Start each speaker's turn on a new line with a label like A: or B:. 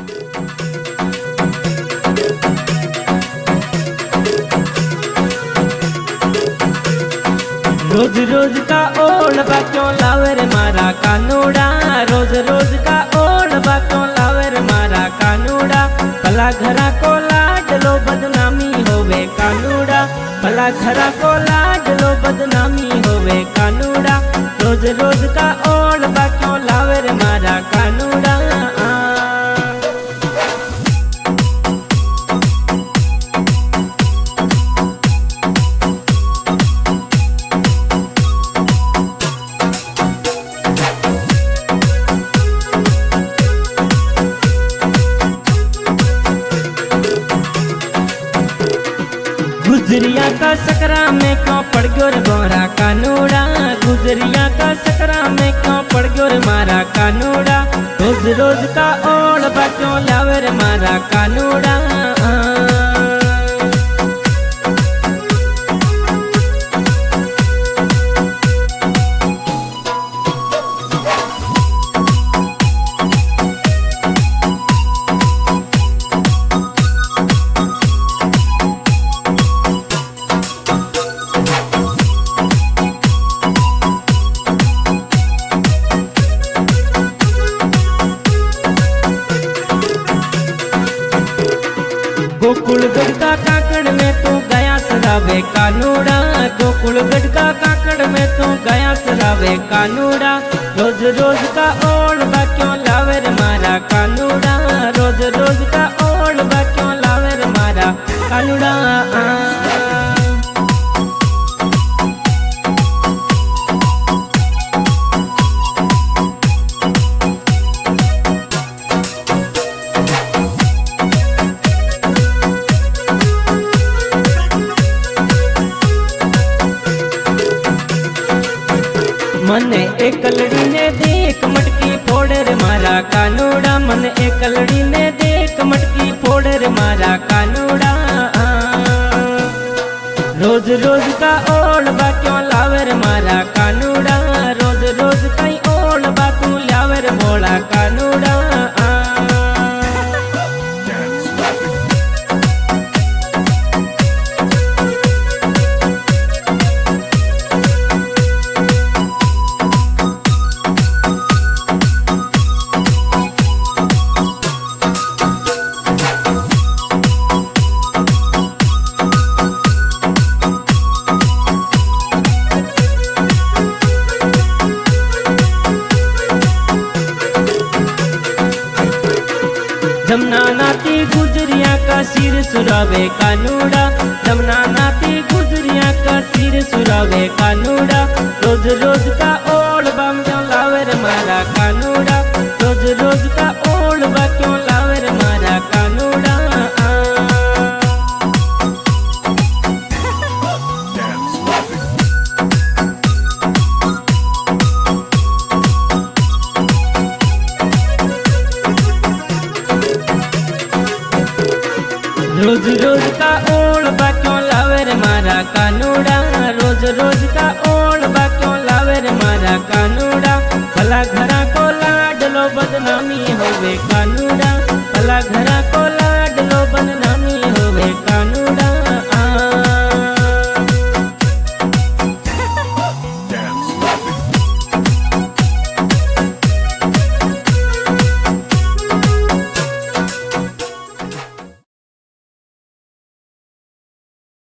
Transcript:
A: रोज रोज का ओढ़बा क्यों लावे रे मारा कानूड़ा, रोज रोज का ओढ़बा क्यों लावे रे मारा कानूड़ा। भला घरा को लाडलो बदनामी होवे कानूड़ा, भला घरा को लाडलो बदनामी होवे कानूड़ा। रोज रोज का ओढ़बा क्यों लावे रे मारा कानूड़ा। गुजरिया का सकरा में क्यों पड़ गयो रे मोरा कानूड़ा, गुजरिया का सकरा में क्यों पड़ गयो रे मारा कानूड़ा। रोज रोज का ओढ़बा क्यों लावे रे मारा कानूड़ा। गोकुलगढ़ का काकड़ में तू गया सरावे कानूड़ा, गोकुलगढ़ का काकड़ में तू गया सरावे कानूड़ा। रोज रोज का ओढ़बा क्यों लावे रे मारा कानूड़ा, रोज रोज का ओढ़बा क्यों लावे रे मारा कानूड़ा। मने एक लड़ी ने देख मटकी फोड़े रे मारा कानूड़ा, मन एक लड़ी ने देख मटकी फोड़े रे मारा कानूड़ा। रोज रोज का ओढ़बा क्यों लावे रे मारा कानूड़ा, रोज रोज कई ओढ़बा तू लावे रे भोला कानूड़ा। जमुना नाती गुजरिया का सिर सुरावे कानूड़ा, जमुना नाती गुजरिया का सिर सुरावे कानूड़ा। रोज रोज का ओढ़बा क्यों लावे रे मारा कानूड़ा, रोज रोज का ओढ़बा क्यों लावे रे मारा कानूड़ा। रोज रोज का ओढ़बा क्यों लावे रे मारा कानूड़ा, रोज रोज का ओढ़बा क्यों लावे रे मारा कानूड़ा। भला घरा को लाडलो बदनामी होवे कानूड़ा, भला घरा को